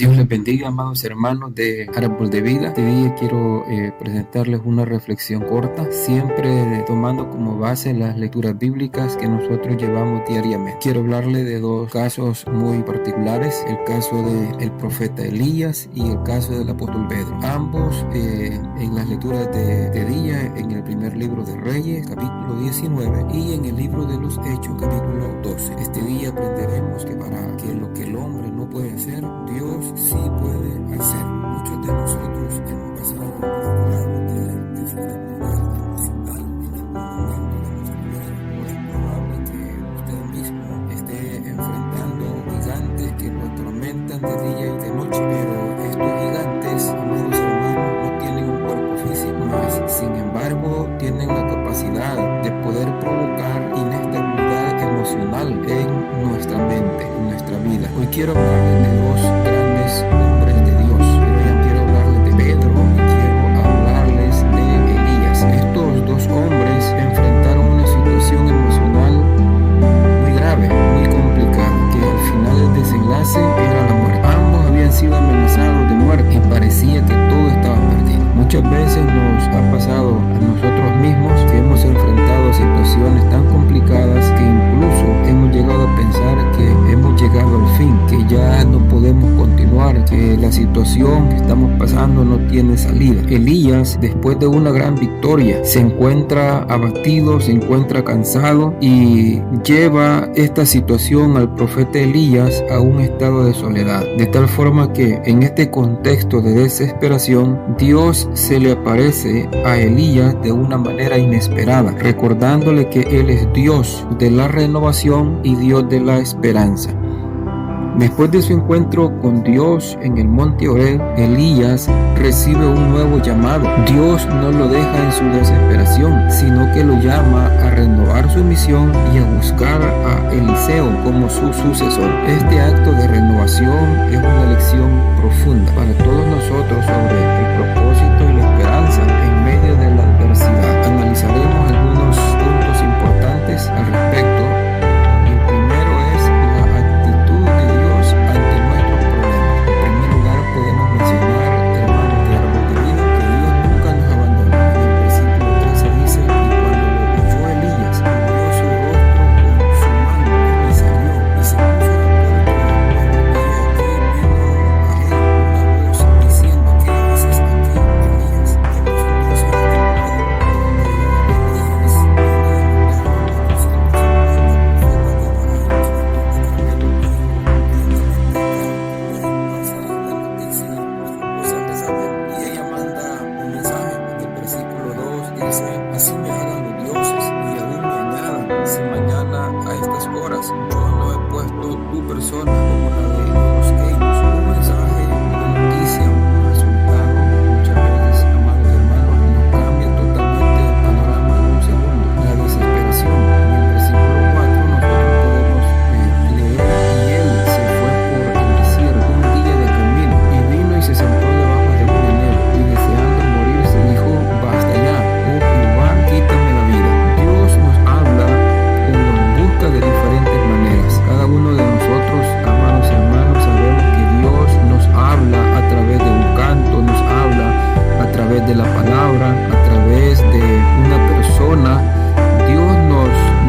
Dios les bendiga, amados hermanos de Árbol de Vida. Este día quiero presentarles una reflexión corta, siempre tomando como base las lecturas bíblicas que nosotros llevamos diariamente. Quiero hablarles de dos casos muy particulares, el caso del profeta Elías y el caso del apóstol Pedro. Ambos en las lecturas de día, en el primer libro de Reyes, capítulo 19, y en el libro de los Hechos, capítulo 12. Este día aprenderemos que para que lo que el hombre no puede hacer, Dios sí puede hacer. Muchos de nosotros hemos pasado por problemas de dificultad emocional en algún momento de nuestra vida. Es probable que usted mismo esté enfrentando gigantes que lo atormentan de día y de noche, pero estos gigantes, amados hermanos, no tienen un cuerpo físico más. Sin embargo, tienen la capacidad de poder provocar inestabilidad emocional en nuestra mente, en nuestra vida. Hoy quiero hablarles de dos grandes hombres de Dios, pero ya quiero hablarles de Pedro y quiero hablarles de Elías. Estos dos hombres enfrentaron una situación emocional muy grave, muy complicada, que al final el desenlace era la muerte. Ambos habían sido amenazados de muerte y parecía que todo estaba perdido. Muchas veces nos ha pasado a nosotros mismos que hemos enfrentado situaciones tan complicadas que incluso hemos llegado a pensar que hemos llegado al fin, que ya no podemos continuar, que la situación que estamos pasando no tiene salida. Elías, después de una gran victoria, se encuentra abatido, se encuentra cansado y lleva esta situación al profeta Elías a un estado de soledad, de tal forma que en este contexto de desesperación, Dios se le aparece a Elías de una manera inesperada, recordándole que Él es Dios de la renovación y Dios de la esperanza. Después de su encuentro con Dios en el monte Horeb, Elías recibe un nuevo llamado. Dios no lo deja en su desesperación, sino que lo llama a renovar su misión y a buscar a Eliseo como su sucesor. Este acto de renovación es una lección profunda para todos nosotros sobre el propósito y la esperanza en medio de la adversidad. Analizaremos algunos puntos importantes al respecto. Así me hagan los dioses y aún me añadan, si mañana a estas horas yo no he puesto tu persona como la de los ellos. Un mensaje, una noticia, un resultado, muchas veces, amados hermanos, nos cambia totalmente el panorama en un segundo. La desesperación. En el versículo 4 nosotros podemos leer: y él se fue por el desierto un día de camino, y vino y se sentó debajo de un enebro, y deseando morirse dijo: basta ya, oh Jehová, quítame la vida. Dios nos habla o nos busca de diferentes maneras. Cada uno de nosotros, amados hermanos, sabemos que Dios nos habla a través de un canto, nos habla a través de la palabra, a través de una persona. Dios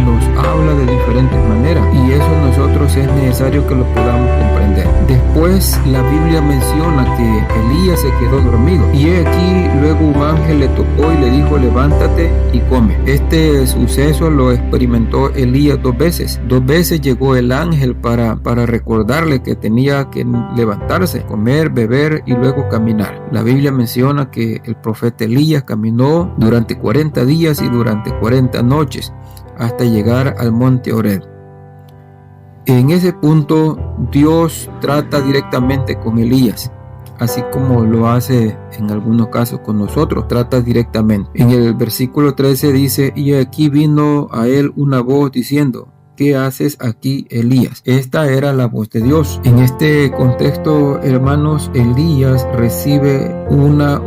nos habla de diferentes maneras y eso nosotros es necesario que lo podamos comprender. Después la Biblia menciona que Elías se quedó dormido y he aquí luego un ángel le tocó y le dijo: levántate y come. Este suceso lo experimentó Elías dos veces. Dos veces llegó el ángel para recordarle que tenía que levantarse, comer, beber y luego caminar. La Biblia menciona que el profeta Elías caminó durante 40 días y durante 40 noches hasta llegar al monte Horeb. En ese punto Dios trata directamente con Elías, así como lo hace en algunos casos con nosotros, trata directamente. En el versículo 13 dice: y aquí vino a él una voz diciendo: ¿qué haces aquí, Elías? Esta era la voz de Dios. En este contexto, hermanos, Elías recibe una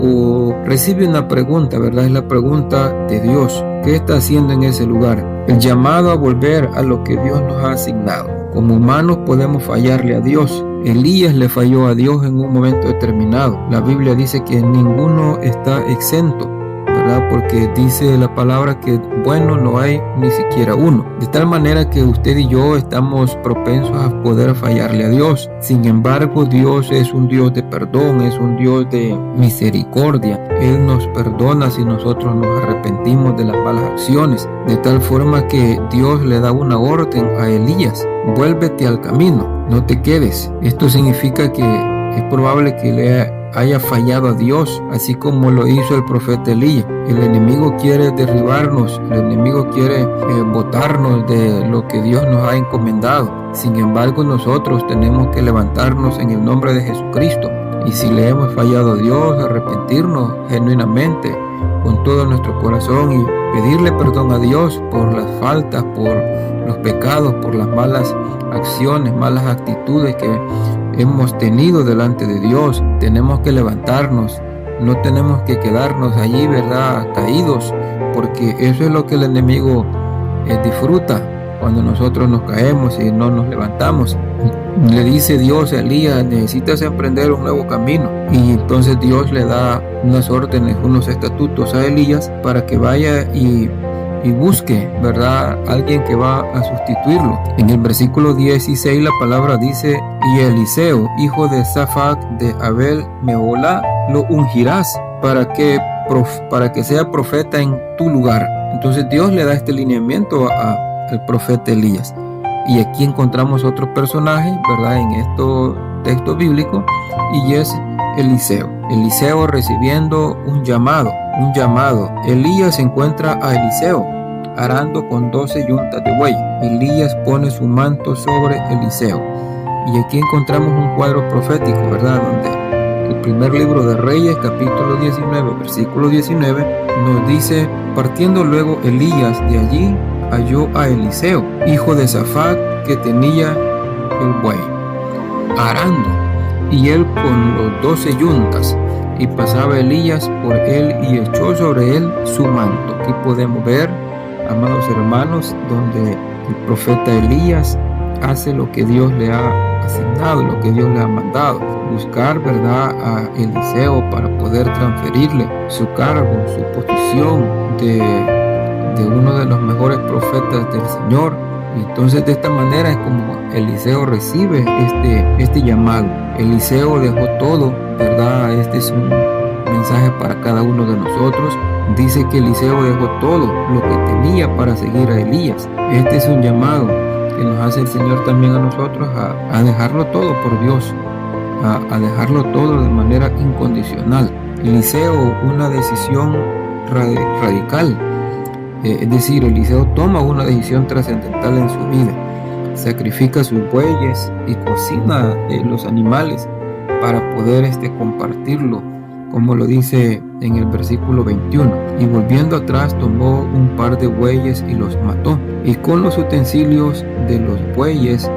pregunta, ¿verdad? Es la pregunta de Dios. ¿Qué está haciendo en ese lugar? El llamado a volver a lo que Dios nos ha asignado. Como humanos podemos fallarle a Dios Elías le falló a Dios en un momento determinado. La Biblia dice que ninguno está exento, ¿verdad? Porque dice la palabra que bueno no hay ni siquiera uno. De tal manera que usted y yo estamos propensos a poder fallarle a Dios. Sin embargo, Dios es un Dios de perdón, es un Dios de misericordia. Él nos perdona si nosotros nos arrepentimos de las malas acciones. De tal forma que Dios le da una orden a Elías: vuélvete al camino, no te quedes. Esto significa que es probable que le haya fallado a Dios, así como lo hizo el profeta Elías. El enemigo quiere derribarnos, el enemigo quiere botarnos de lo que Dios nos ha encomendado. Sin embargo, nosotros tenemos que levantarnos en el nombre de Jesucristo, y si le hemos fallado a Dios, arrepentirnos genuinamente con todo nuestro corazón y pedirle perdón a Dios por las faltas, por los pecados, por las malas acciones, malas actitudes que hemos tenido delante de Dios. Tenemos que levantarnos, no tenemos que quedarnos allí, ¿verdad?, caídos, porque eso es lo que el enemigo disfruta, cuando nosotros nos caemos y no nos levantamos. Le dice Dios a Elías: necesitas emprender un nuevo camino. Y entonces Dios le da unas órdenes, unos estatutos a Elías para que vaya y busque, ¿verdad?, alguien que va a sustituirlo. En el versículo 16 la palabra dice: y Eliseo, hijo de Safat de Abel Meholá, lo ungirás para que sea profeta en tu lugar. Entonces Dios le da este lineamiento al profeta Elías. Y aquí encontramos otro personaje, ¿verdad?, en estos textos bíblicos, y es Eliseo. Eliseo recibiendo un llamado. Elías encuentra a Eliseo arando con 12 yuntas de buey. Elías pone su manto sobre Eliseo. Y aquí encontramos un cuadro profético, ¿verdad?, donde el primer libro de Reyes, capítulo 19, versículo 19, nos dice: partiendo luego Elías de allí, halló a Eliseo, hijo de Safat, que tenía el buey, arando, y él con los 12 yuntas. Y pasaba Elías por él y echó sobre él su manto. Aquí podemos ver, amados hermanos, donde el profeta Elías hace lo que Dios le ha asignado, lo que Dios le ha mandado: buscar, ¿verdad?, a Eliseo para poder transferirle su cargo, su posición de uno de los mejores profetas del Señor. Y entonces de esta manera es como Eliseo recibe este llamado. Eliseo dejó todo, ¿verdad? Este es un mensaje para cada uno de nosotros. Dice que Eliseo dejó todo lo que tenía para seguir a Elías. Este es un llamado que nos hace el Señor también a nosotros a dejarlo todo por Dios, a dejarlo todo de manera incondicional. Eliseo, una decisión radical. Es decir, Eliseo toma una decisión trascendental en su vida. Sacrifica sus bueyes y cocina los animales para poder compartirlo, como lo dice en el versículo 21. Y volviendo atrás, tomó un par de bueyes y los mató. Y con los utensilios de los bueyes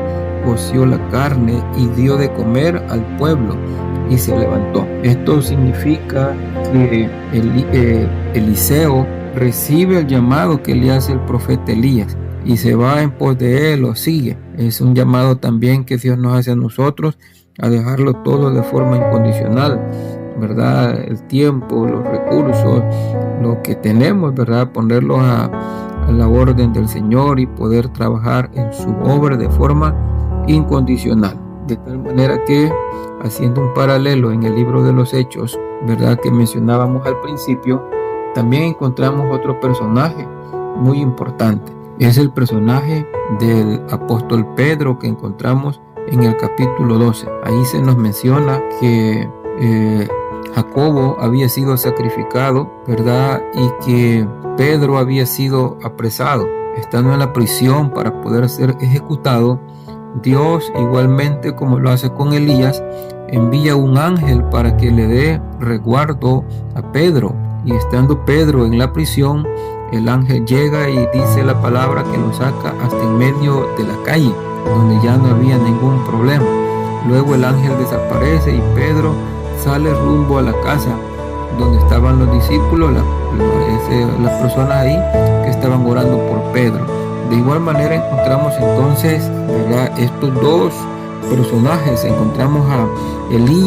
coció la carne y dio de comer al pueblo, y se levantó. Esto significa que Eliseo recibe el llamado que le hace el profeta Elías y se va en pos de él, lo sigue. Es un llamado también que Dios nos hace a nosotros, a dejarlo todo de forma incondicional, ¿verdad? El tiempo, los recursos, lo que tenemos, ¿verdad?, ponerlos a la orden del Señor y poder trabajar en su obra de forma incondicional. De tal manera que, haciendo un paralelo en el libro de los Hechos, ¿verdad?, que mencionábamos al principio, también encontramos otro personaje muy importante. Es el personaje del apóstol Pedro, que encontramos en el capítulo 12. Ahí se nos menciona que Jacobo había sido sacrificado, ¿verdad?, y que Pedro había sido apresado, estando en la prisión para poder ser ejecutado. Dios, igualmente como lo hace con Elías, envía un ángel para que le dé resguardo a Pedro. Y estando Pedro en la prisión, el ángel llega y dice la palabra que lo saca hasta en medio de la calle, donde ya no había ningún problema. Luego el ángel desaparece y Pedro sale rumbo a la casa donde estaban los discípulos, las personas ahí que estaban orando por Pedro. De igual manera encontramos entonces, ¿verdad?, estos dos personajes. Encontramos a Elías,